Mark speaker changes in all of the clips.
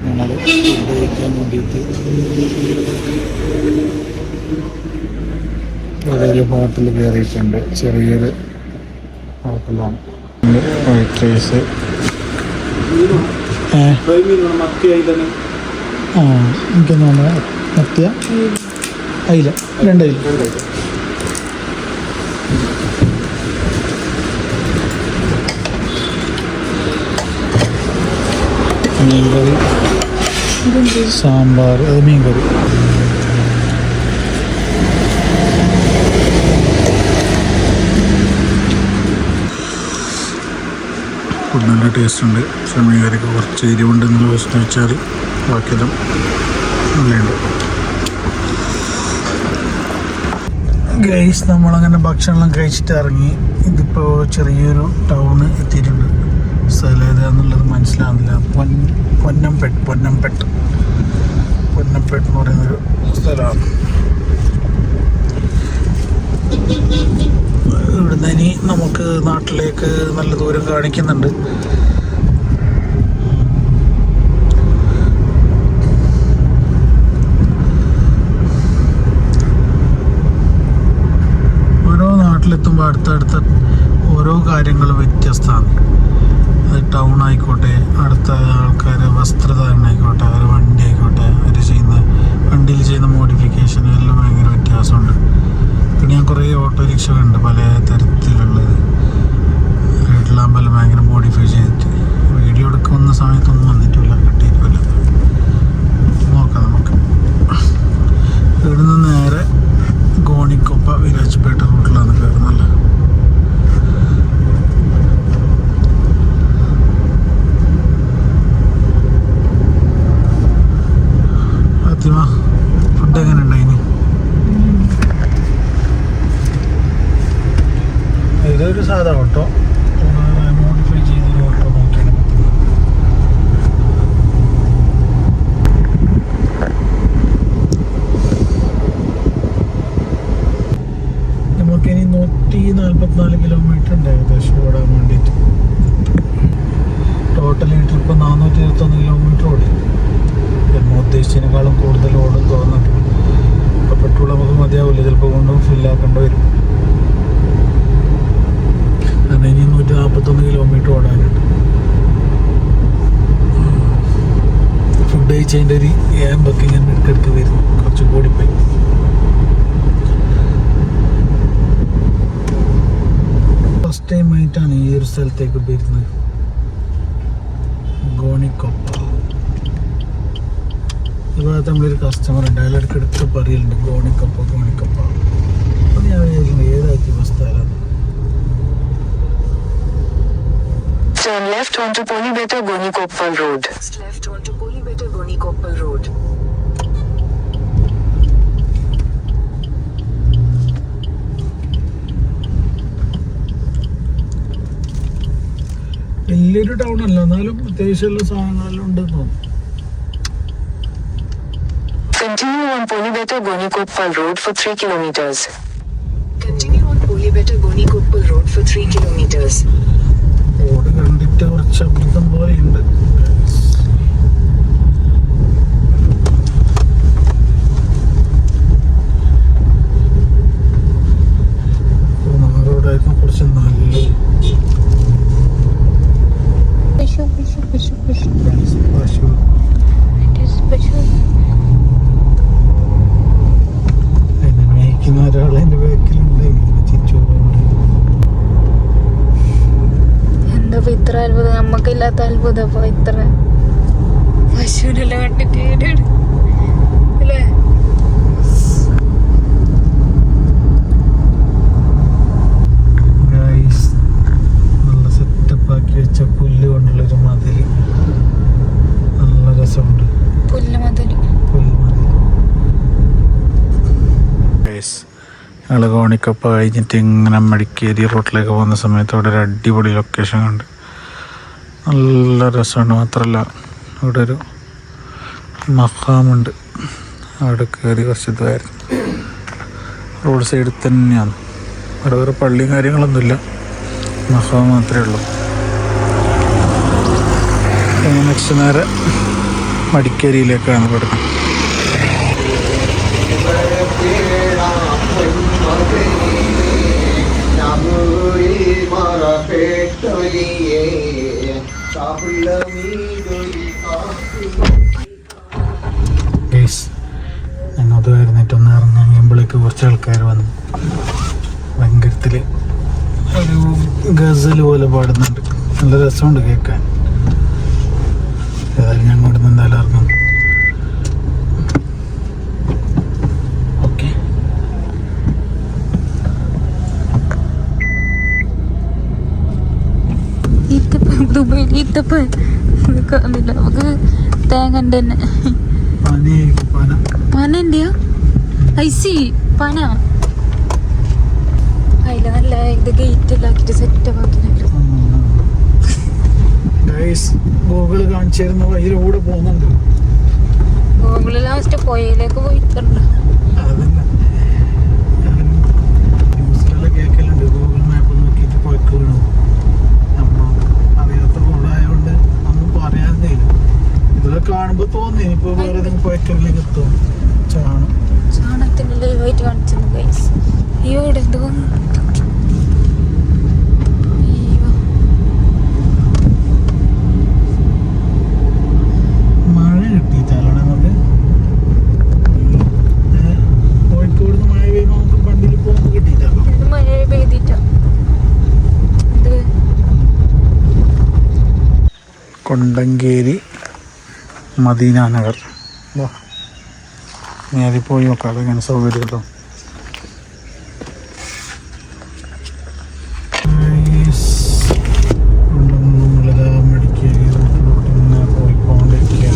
Speaker 1: ഞങ്ങൾ ഉപയോഗിക്കാൻ വേണ്ടിയിട്ട് ഒരു ഹോട്ടൽ കയറിയിട്ടുണ്ട്. ചെറിയൊരു ഹോട്ടലാണ്. വൈറ്റ് റൈസ്, എനിക്ക് തോന്നുന്നു മത്തിയ അയില, രണ്ടയില. മീൻകറി, സാമ്പാർ, അത് മീൻകറി. ഫുഡ് നല്ല ടേസ്റ്റ് ഉണ്ട്. പക്ഷേ മീൻകറിക്ക് കുറച്ച് എരിവുണ്ടെന്നുള്ള പ്രശ്നം വെച്ചാൽ ബാക്കിയെല്ലാം നല്ലുണ്ട്. ഗൈസ്, നമ്മളങ്ങനെ ഭക്ഷണമെല്ലാം കഴിച്ചിട്ട് ഇറങ്ങി. ഇതിപ്പോൾ ചെറിയൊരു ടൗണ് എത്തിയിട്ടുണ്ട്. സ്ഥലം ഏതാന്നുള്ളത് മനസ്സിലാവുന്നില്ല. പൊന്നംപെട്ട് എന്ന് പറയുന്നൊരു സ്ഥലമാണ്. ഇവിടുന്ന് ഇനി നമുക്ക് നാട്ടിലേക്ക് നല്ല ദൂരം കാണിക്കുന്നുണ്ട്. ഓരോ നാട്ടിലെത്തുമ്പോൾ അടുത്തടുത്ത ഓരോ കാര്യങ്ങളും വ്യത്യസ്തമാണ്. അത് ടൗൺ ആയിക്കോട്ടെ, അടുത്ത ആൾക്കാരെ വസ്ത്രധാരണം ആയിക്കോട്ടെ, അവരുടെ വണ്ടി ആയിക്കോട്ടെ, അവർ വണ്ടിയിൽ ചെയ്യുന്ന മോഡിഫിക്കേഷൻ എല്ലാം ഭയങ്കര വ്യത്യാസമുണ്ട്. പിന്നെ ഞാൻ കുറേ ഓട്ടോറിക്ഷ കണ്ട് പല തരത്തിലുള്ളത്. വീട്ടിലാകുമ്പോൾ ഭയങ്കര മോഡിഫൈ ചെയ്തിട്ട് വീഡിയോ എടുക്കുന്ന സമയത്തൊന്നും വന്നിട്ടില്ല, കിട്ടിയിട്ടില്ല. നോക്കാം നമുക്ക്. ഇവിടുന്ന് നേരെ ഗോണിക്കൊപ്പ വിരാജ്പേട്ട റൂട്ടിലാണ് കയറുന്നല്ല. ഫുഡ് എങ്ങനെ ഉണ്ടായിന്? ഇതൊരു സാധാ ഓട്ടോ, മോഡിഫൈ ചെയ്തൊരു ഓട്ടോ നോക്കിയാണ്. നമുക്കിനി 144 കിലോമീറ്റർ ഉണ്ട് ഏകദേശം ഓടാൻ വേണ്ടിയിട്ട്. ടോട്ടൽ ഈ ട്രിപ്പ് 421 കിലോമീറ്റർ ഓടി. ഉദ്ദേശിച്ചതിനേക്കാളും കൂടുതൽ ഓടും തോന്നുന്നുണ്ട്. ഇപ്പോൾ പെട്രോൾ നമുക്ക് മതിയാവില്ല, ചിലപ്പോൾ കൊണ്ടും ഫില്ലാക്കേണ്ടി വരും. കാരണം ഇനി 141 കിലോമീറ്റർ ഓടാനുണ്ട്. ഫുഡ് കഴിച്ചതിൻ്റെ ഒരു ഏമ്പൊക്കെ ഇങ്ങനെ ഇടയ്ക്കിടയ്ക്ക് വരുന്നു, കുറച്ച് കൂടിപ്പോയി. ഫസ്റ്റ് ടൈം ആയിട്ടാണ് ഈ ഒരു സ്ഥലത്തേക്ക് വരുന്നത്. ഗോണിക്കൊപ്പ. ഈ ഭാഗത്ത് നമ്മളൊരു കസ്റ്റമർ ഉണ്ട്, അയാൾ ഇടയ്ക്കിടയ്ക്ക് പറയലുണ്ട് ഗോണിക്കൊപ്പ. അപ്പോൾ ഞാൻ വിചാരിക്കുന്നു ഏതാക്കി സ്ഥലമാണ്.
Speaker 2: Turn left onto Polybeta Gonikoppal Road. Left onto Polybeta Gonikoppal Road.
Speaker 1: വലിയൊരു ടൗൺ അല്ല, എന്നാലും അത്യാവശ്യമുള്ള സാധനങ്ങളെല്ലാം ഉണ്ടെന്ന് തോന്നുന്നു.
Speaker 2: Continue on Polybeta Gonikoppal Road for 3 kilometers. Continue on Polybeta Gonikoppal Road for 3 kilometers.
Speaker 1: Road കണ്ടിട്ട് കുറച്ച് അബദ്ധം പോലെയുണ്ട്. റോഡായിരുന്നു കുറച്ച് നല്ലത്. മേയ്ക്കുന്ന ഒരാളെന്റെ ബാക്കിലുണ്ട്.
Speaker 3: എന്താ ഇത്ര അത്ഭുതം, നമ്മക്കില്ലാത്ത അത്ഭുതം. അപ്പൊ ഇത്ര പശുവിനെല്ലാം കണ്ടിട്ട് അല്ലേ?
Speaker 1: നല്ല സെറ്റപ്പ് ആക്കി വെച്ച പുല്ല് കൊണ്ടുള്ളൊരു മതിൽ, നല്ല രസമുണ്ട്. ഞങ്ങൾ ഗോണിക്കൊപ്പ കഴിഞ്ഞിട്ട് ഇങ്ങനെ മടിക്കേരി റോട്ടിലേക്ക് പോകുന്ന സമയത്ത് അവിടെ ഒരു അടിപൊളി ലൊക്കേഷൻ കണ്ട്. നല്ല രസമാണ്. മാത്രമല്ല ഇവിടെ ഒരു മഖാമുണ്ട്, അവിടെ കയറി കുറച്ച് ഇതായിരുന്നു. റോഡ് സൈഡിൽ തന്നെയാണ്. അവിടെ വേറെ പള്ളിയും കാര്യങ്ങളൊന്നുമില്ല, മഖാം മാത്രമേ ഉള്ളൂ. നെക്സ്റ്റ് നേരെ മടിക്കേരിയിലേക്കാണ് കിടക്കുന്നത്. ഞങ്ങൾക്ക് വരുന്നിട്ടൊന്ന് ഇറങ്ങുമ്പോഴേക്ക് കുറച്ച് ആൾക്കാർ വന്നു. ഭയങ്കരത്തിൽ ഒരു ഗസൽ പോലെ പാടുന്നുണ്ട്. നല്ല രസമുണ്ട് കേൾക്കാൻ. ഏതായാലും ഞങ്ങോട്ട് നിന്ന് എന്തായാലും ഇറങ്ങും. ഓക്കെ,
Speaker 3: ദുബൈയിൽ ഈത്തപ്പഴം കാണില്ല നമുക്ക്. തേങ്ങൻ്റെ തന്നെ പന ഉണ്ടെയോ? ഐസി പന അതില് നല്ല ഇത് ഗേറ്റ് ഇതാക്കിട്ട് സെറ്റപ്പ് ആക്കിനല്ലോ.
Speaker 1: ഗൂഗിള് കാണിച്ചിരുന്ന വഴിയിലൂടെ പോകുന്നുണ്ട്.
Speaker 3: ഗൂഗിള് ലാസ്റ്റ് പുഴയിലേക്ക് പോയിട്ടുണ്ട്.
Speaker 1: അതല്ല, ന്യൂസിലെല്ലാം കേൾക്കലുണ്ട് ഗൂഗിൾ മാപ്പ് നോക്കിയിട്ട് പോയിക്ക് വീണു. നമ്മൾ അറിയാത്ത റോഡായതുകൊണ്ട് ഒന്നും പറയാതെ ഇതൊക്കെ കാണുമ്പോൾ തോന്നി ഇനിയിപ്പോൾ വേറെ ഏതെങ്കിലും പോയിക്കലിലേക്ക് എത്തും.
Speaker 3: ചാണകത്തിന്റെ ലൈവായിട്ട് കാണിച്ചിരുന്നു ഗൈസ്. അയ്യോ ഇവിടെ എന്തോ
Speaker 1: മഴ കിട്ടിയിട്ടാണ് നമുക്ക് കോഴിക്കോട് മഴ പെയ്യുമ്പോൾ നമുക്ക് വണ്ടിയിൽ പോകുമ്പോൾ കിട്ടിയിട്ടാണ്.
Speaker 3: മഴ പെയ്തിട്ട
Speaker 1: കൊണ്ടങ്കേരി മദീന നഗർ. നേരെ പോയി നോക്കാം, അതെങ്ങനെ സൗകര്യം കേട്ടോ. പോയിക്കൊണ്ടിരിക്കുക.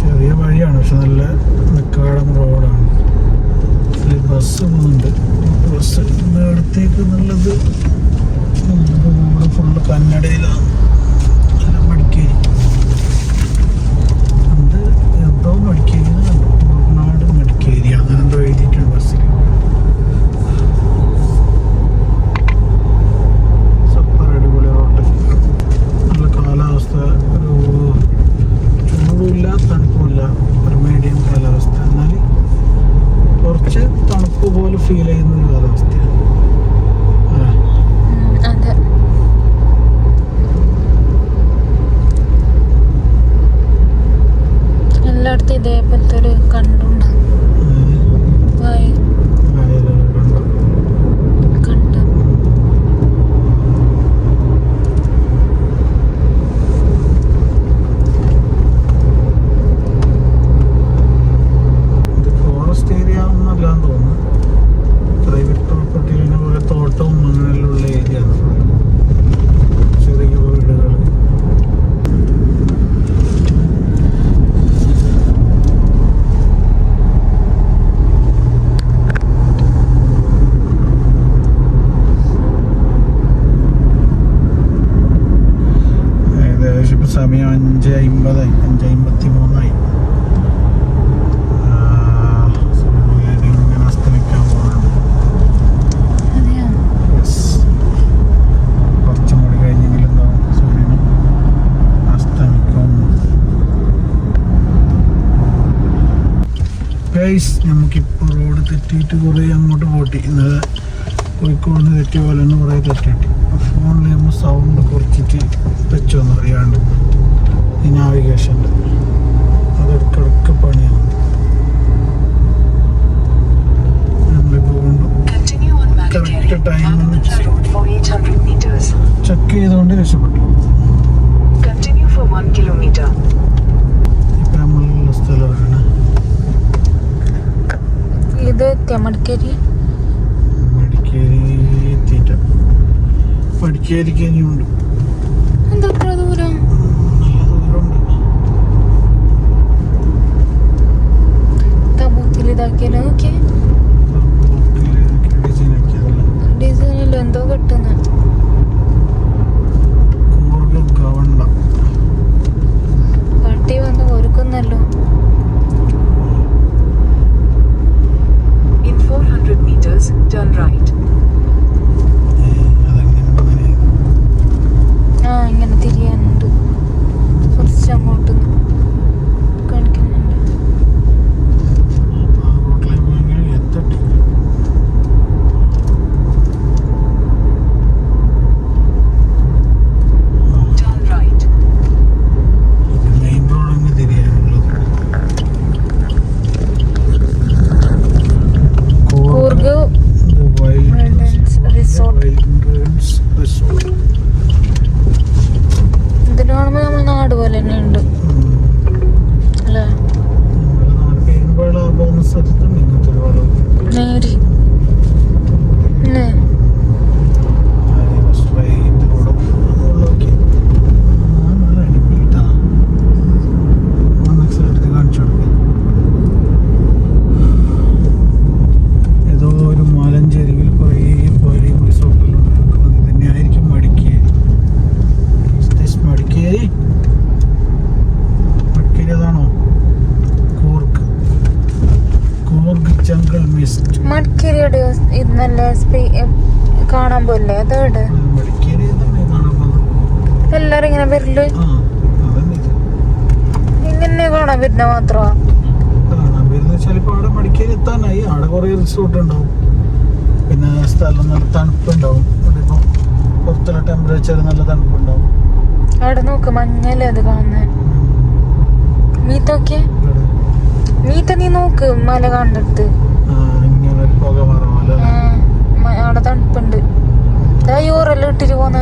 Speaker 1: ചെറിയ വഴിയാണ്, പക്ഷെ നല്ല മെക്കാടം റോഡാണ്. ബസ് പോകുന്നുണ്ട്. ബസ് അടുത്തേക്ക് നല്ലത് ഫുള്ള് കന്നഡയിലാണ്. മടിക്കേരി അത് എന്തോ മടിക്കേരി നാട് മടിക്കേരി അങ്ങനെ എന്തോ എഴുതിയിട്ടുണ്ട് ബസ്സിൽ. സൂപ്പർ അടിപൊളി റോഡ്. നല്ല കാലാവസ്ഥ, ഒരു ചൂടുമില്ല തണുപ്പുമില്ല, ഒരു മീഡിയം കാലാവസ്ഥ. എന്നാൽ കുറച്ച് തണുപ്പ് പോലെ ഫീൽ ചെയ്യുന്ന ഒരു കാലാവസ്ഥയാണ്.
Speaker 3: അതെ, എല്ലായിടത്തും ഇതേപോലത്തെ ഒരു കണ്ടുണ്ട്. കണ്ട
Speaker 1: ഫോറസ്റ്റ് ഏരിയ ഒന്നല്ലാന്ന് തോന്നുന്നു. പ്രൈവറ്റ് പ്രോപ്പർട്ടിയിലെ പോലെ തോട്ടവും അങ്ങനെയുള്ള ഏരിയ ആണ്. ചെറിയ വീടുകൾ. ഏകദേശം ഇപ്പം സമയം 5:50 5:53 ഇങ്ങനെ അസ്തമിക്കാൻ പോകുന്നുണ്ട്.
Speaker 3: അതെയോ?
Speaker 1: കുറച്ചും കൂടി കഴിഞ്ഞെങ്കിലും എന്താവും സൂര്യന് അസ്തമിക്കും. ഗൈസ്, നമുക്കിപ്പോൾ റോഡ് തെറ്റിയിട്ട് കുറേ അങ്ങോട്ട് പോട്ടി. ഇന്നലെ കോഴിക്കോട് തെറ്റിയ പോലെ തന്നെ കുറേ തെറ്റിട്ട് ഫോണിൽ നമ്മൾ സൗണ്ട് കുറച്ചിട്ട് വെച്ചോന്ന് അറിയാണ്ട് ഈ നാവിഗേഷൻ്റെ അതെടുക്കിടക്ക് പണിയാണ്. നമ്മളിപ്പോൾ കൊണ്ടു കറക്റ്റ് ടൈം ചെക്ക് ചെയ്തുകൊണ്ട് രക്ഷപ്പെട്ടു. ഇപ്പം നമ്മളുള്ള സ്ഥലമാണ്
Speaker 3: ഇത് മടിക്കേരി.
Speaker 1: മടിക്കേരി എത്തിയിട്ട. മടിക്കേരിക്ക് ഇനിയുണ്ട്
Speaker 3: എന്താ അത്ര ദൂരം?
Speaker 1: നല്ല ദൂരമുണ്ട്.
Speaker 3: തബൂത്തിൽ ഇതാക്കിയാലോ നോക്കിയേ. ഡിസൈനിൽ എന്തോ കിട്ടുന്ന പട്ടി വന്ന് ഒരുക്കുന്നല്ലോ.
Speaker 2: In 400 meters, turn right.
Speaker 1: Mist.
Speaker 3: മടിക്കേരിയുടെ ഇത് നല്ല കാണാൻ പോലെ അതോടെ
Speaker 1: മടിക്കേരി തന്നെ കാണാൻ പോകുന്നത്.
Speaker 3: എല്ലാരും ഇങ്ങനെ വരല്
Speaker 1: ആ അതന്നെ ഇത്.
Speaker 3: ഇങ്ങനെ കാണാൻ വരുന്ന മാത്രമാ
Speaker 1: കാണാൻ വരുന്ന വെച്ചാൽ ഇപ്പൊ അവിടെ മടിക്കേരി എത്താനായി. അവിടെ കുറെ റിസോർട്ട് ഉണ്ടാവും, പിന്നെ സ്ഥലം നല്ല തണുപ്പുണ്ടാവും. അവിടെ ഇപ്പൊ പുറത്തുള്ള ടെമ്പറേച്ചർ നല്ല തണുപ്പുണ്ടാവും.
Speaker 3: അവിടെ നോക്ക് മഞ്ഞല്ലേ അത് കാണുന്നത്. മീത്തൊക്കെ മീത്ത നീ നോക്ക് മല കാണുന്നിടത്ത്
Speaker 1: ഇങ്ങനെ ഒരു പുക മറമല്ല.
Speaker 3: അവിടെ തണുപ്പുണ്ട്. യോറെല്ലാം ഇട്ടിട്ട് പോന്ന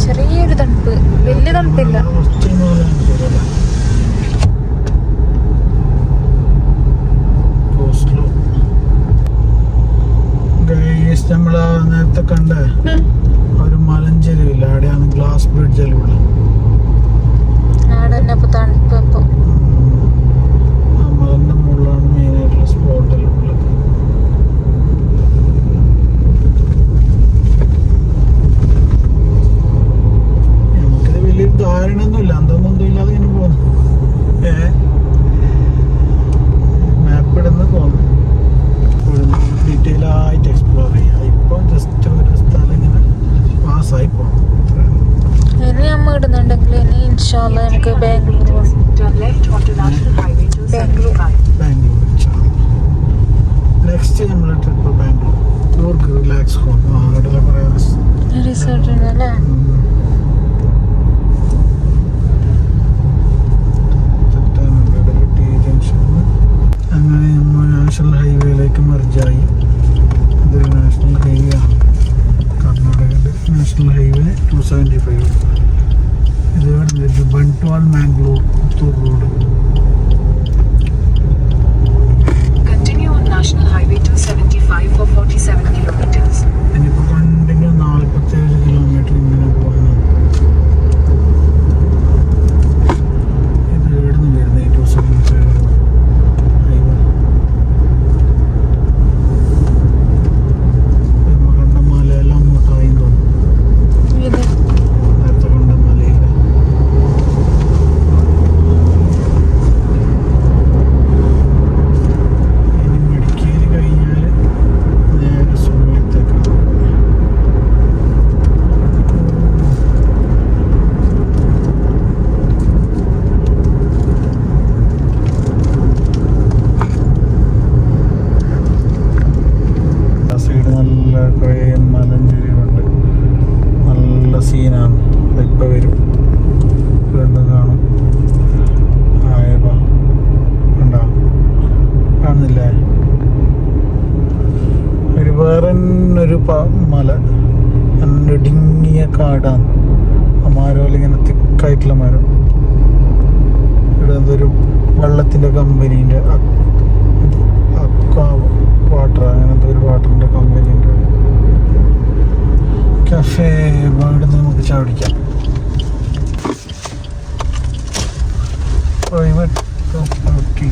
Speaker 3: ചെറിയൊരു തണുപ്പ്, വലിയ തണുപ്പില്ല. നമ്മള് നേരത്തെ കണ്ട ഒരു മലഞ്ചെരുവില്ല, അവിടെയാണ് ഗ്ലാസ് ബ്രിഡ്ജെല്ലാം ഉള്ളത്. അവിടെ തന്നെ ഇപ്പൊ തണുപ്പ്. ഇപ്പൊ
Speaker 1: ആ മലന്റെ മുകളിലാണ് മെയിനായിട്ടുള്ള സ്പോട്ടെല്ലാം ഉള്ളത്. നമുക്കിത് വലിയൊരു ധാരണയൊന്നുമില്ല, എന്തൊന്നും ഇല്ലാതെ ഇങ്ങനെ പോകുന്നു. മാപ്പ് ഇടുന്ന് പോകുന്നു, ഡീറ്റെയിൽ ആയിട്ട് എക്സ്പ്ലോർ ചെയ്യാം. ഇപ്പൊ ജസ്റ്റ് ഒരു സ്ഥലം ഇങ്ങനെ പാസ്സായി പോകണം.
Speaker 3: ഇനി അമ്മ ഇടുന്നുണ്ടെങ്കിൽ ഇനി ഇൻഷാല്ല നമുക്ക് ബാംഗ്ലൂർ പോകാം.
Speaker 1: നെക്സ്റ്റ് നമ്മളെ trip Bangalore. Coorg relax home. അവിടെ കുറേ
Speaker 3: റിസോർട്ട് ഉണ്ടല്ലേ.
Speaker 1: അങ്ങനെ നമ്മൾ നാഷണൽ ഹൈവേയിലേക്ക് മെർജായി. ഇതൊരു നാഷണൽ ഹൈവേ ആണ്, കർണാടകയുടെ നാഷണൽ ഹൈവേ 275. ഇത് ഇവിടെ Bantwal Mangalore Puttur road.
Speaker 2: Continue on National Highway 275 for 47 kilometers.
Speaker 1: ഇനിയിപ്പോൾ കണ്ടിന്യൂ 47 കിലോമീറ്റർ ഇങ്ങനെ പോകാനാണ്. ഇത് ഇവിടെ നിന്ന് വരുന്നത് 275 ഹൈവേ. നമ്മൾ കണ്ട മലയെല്ലാം അങ്ങോട്ടായി തോന്നുന്നു.
Speaker 3: ഇത്
Speaker 1: നേരത്തെ കണ്ട മലയില്ല. ഇനി മടിക്കേരി കഴിഞ്ഞാൽ നേരെ സുഖത്തേക്കാണ്. ആ സൈഡ് നല്ല കുറേ മലഞ്ചെരിവുണ്ട്, നല്ല സീനാണ്. ഇപ്പം വരും, ഇവിടുന്ന് കാണും. ആയവാ ഉണ്ടോ, കാണുന്നില്ലേ? ഒരു വേറെ ഒരു മല, ഇടുങ്ങിയ കാടാണ്. ആ മരം ഇങ്ങനെ തിക്കായിട്ടുള്ള മരം. ഇവിടെ എന്തൊരു വെള്ളത്തിൻ്റെ കമ്പനീൻ്റെ അക്വാ വാട്ടർ, അങ്ങനത്തെ ഒരു വാട്ടറിൻ്റെ കമ്പനീൻ്റെ കഫേ. ഇവിടെ നിന്ന് നമുക്ക് ചാടിക്കാം. Private property.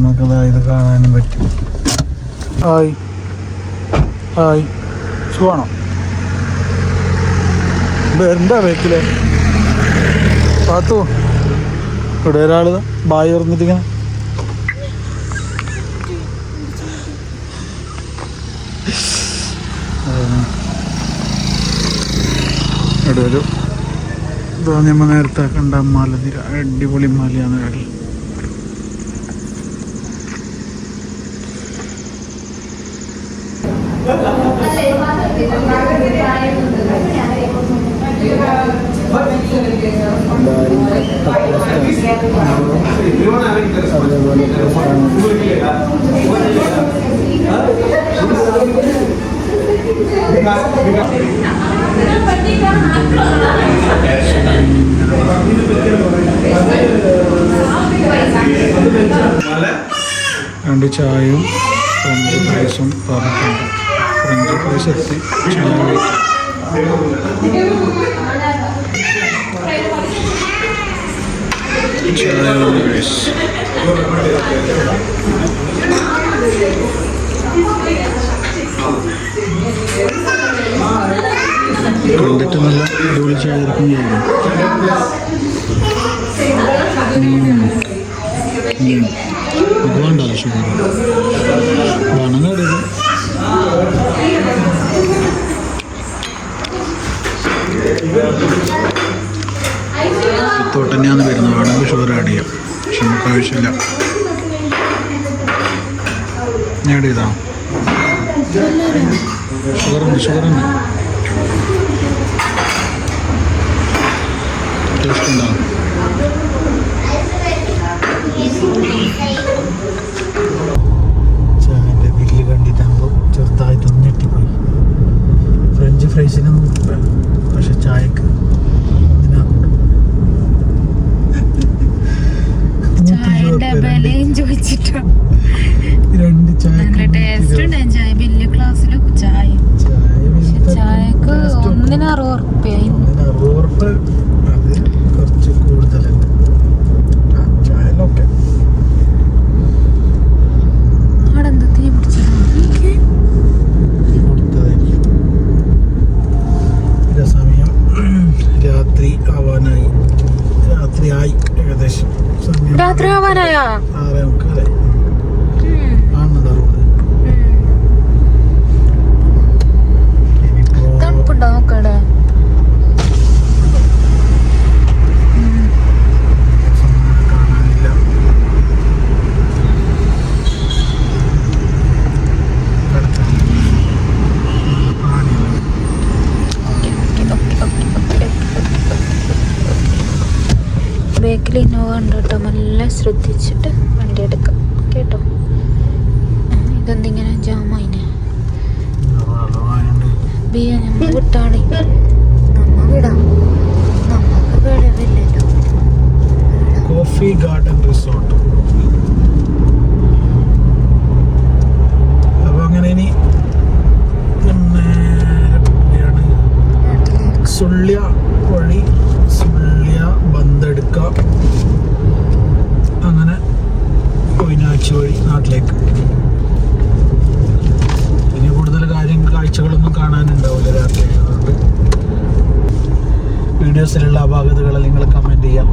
Speaker 1: നമുക്കതാ ഇത് കാണാനും പറ്റും. ഹായ് ഹായ്, സുഖമാണോ? എന്താ ബേക്കിലെ പാത്തു? ഇവിടെ ഒരാൾ ബായ് പറഞ്ഞിട്ടിങ്ങനെ ഇവിടെ ഒരു നമ്മൾ നേരത്തെ കണ്ട മലനിര, അടിപൊളി മലയാണ് ഇവിടെ. രണ്ട് ചായയും ഫ്രഞ്ച് ഫ്രൈസും പറഞ്ഞിട്ടുണ്ട്. ഫ്രഞ്ച് ഫ്രൈസ് എത്തി, ചായ വെയിറ്റ്. കണ്ടിട്ട് നല്ല അടിപൊളി ചായ ഇരിക്കും. ഇത് വേണ്ടല്ലോ ഷുഗർ വേണമെങ്കിൽ എടുക്കും. തൊട്ട് തന്നെയാണ് വരുന്നത്, വേണമെങ്കിൽ ഷുഗർ ആഡ് ചെയ്യാം, പക്ഷെ നമുക്ക് ആവശ്യമില്ല. ഞാൻ ആഡ് ചെയ്താ ഷുഗറുണ്ട് ടേസ്റ്റ് ഉണ്ടാവും. ചായൻ്റെ ബില്ല് കണ്ടിട്ടാകുമ്പോൾ ചെറുതായിട്ടൊന്ന് ഞെട്ടിപ്പോയി. ഫ്രഞ്ച് ഫ്രൈസിന് 100 രൂപ, പക്ഷെ ചായക്ക് രണ്ട്
Speaker 4: ചായക്ക് 1 60
Speaker 1: ഉറുപ്പ്യ. അത് കുറച്ച് കൂടുതലുണ്ട്. ചായയിലൊക്കെ
Speaker 4: അവിടെ തീ
Speaker 1: കൊടുത്തതായിരിക്കും. ഇതേ സമയം രാത്രി ആവാനായി, രാത്രിയായി ഏകദേശം. സമയം
Speaker 4: രാത്രി ആവാനായാ
Speaker 1: 6:45 ആണെന്നുണ്ടോ റോഡ്. ഇനിയിപ്പോ
Speaker 4: തണുപ്പുണ്ടോ നോക്കടെ?
Speaker 1: കാണാനില്ല.
Speaker 4: ബേക്കിൽ ഇന്നോവ ഉണ്ട് കേട്ടോ, നല്ല ശ്രദ്ധിച്ചിട്ട് വണ്ടി എടുക്കാം കേട്ടോ. ഇതെന്തിങ്ങനെ ജാമായിനെ ബിയ നമ്മ വിട്ടാണേ, നമ്മ വിടാം, നമുക്ക് വിടവില്ലല്ലോ.
Speaker 1: Coffee garden resort. അപ്പൊ അങ്ങനെ ഇനി നേരെ പോവുകയാണ്. സുള്ളിയ വഴി സുള്ളിയ ബന്തെടുക്ക, അങ്ങനെ കൊയിനാച്ചി വഴി നാട്ടിലേക്ക്. ഇനി കൂടുതൽ കാഴ്ചകളൊന്നും കാണാനുണ്ടാവില്ല രാത്രി, അതുകൊണ്ട് വീഡിയോസിലുള്ള അപാകതകൾ നിങ്ങൾ കമൻറ്റ് ചെയ്യാം.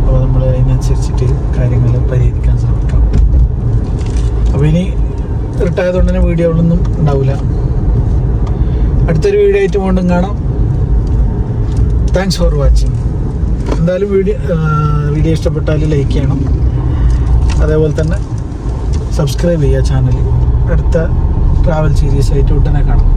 Speaker 1: അപ്പോൾ നമ്മൾ അതിനനുസരിച്ചിട്ട് കാര്യങ്ങൾ പരിഹരിക്കാൻ ശ്രമിക്കാം. അപ്പോൾ ഇനി റിട്ടായതുകൊണ്ട് തന്നെ വീഡിയോകളൊന്നും ഉണ്ടാവില്ല. അടുത്തൊരു വീഡിയോ ആയിട്ട് വീണ്ടും കാണാം. Thanks for watching. എന്തായാലും വീഡിയോ ഇഷ്ടപ്പെട്ടാൽ ലൈക്ക് ചെയ്യണം, അതേപോലെ തന്നെ സബ്സ്ക്രൈബ് ചെയ്യുക ചാനൽ. അടുത്ത ട്രാവൽ സീരീസ് ആയിട്ട് ഉടനെ കാണാം.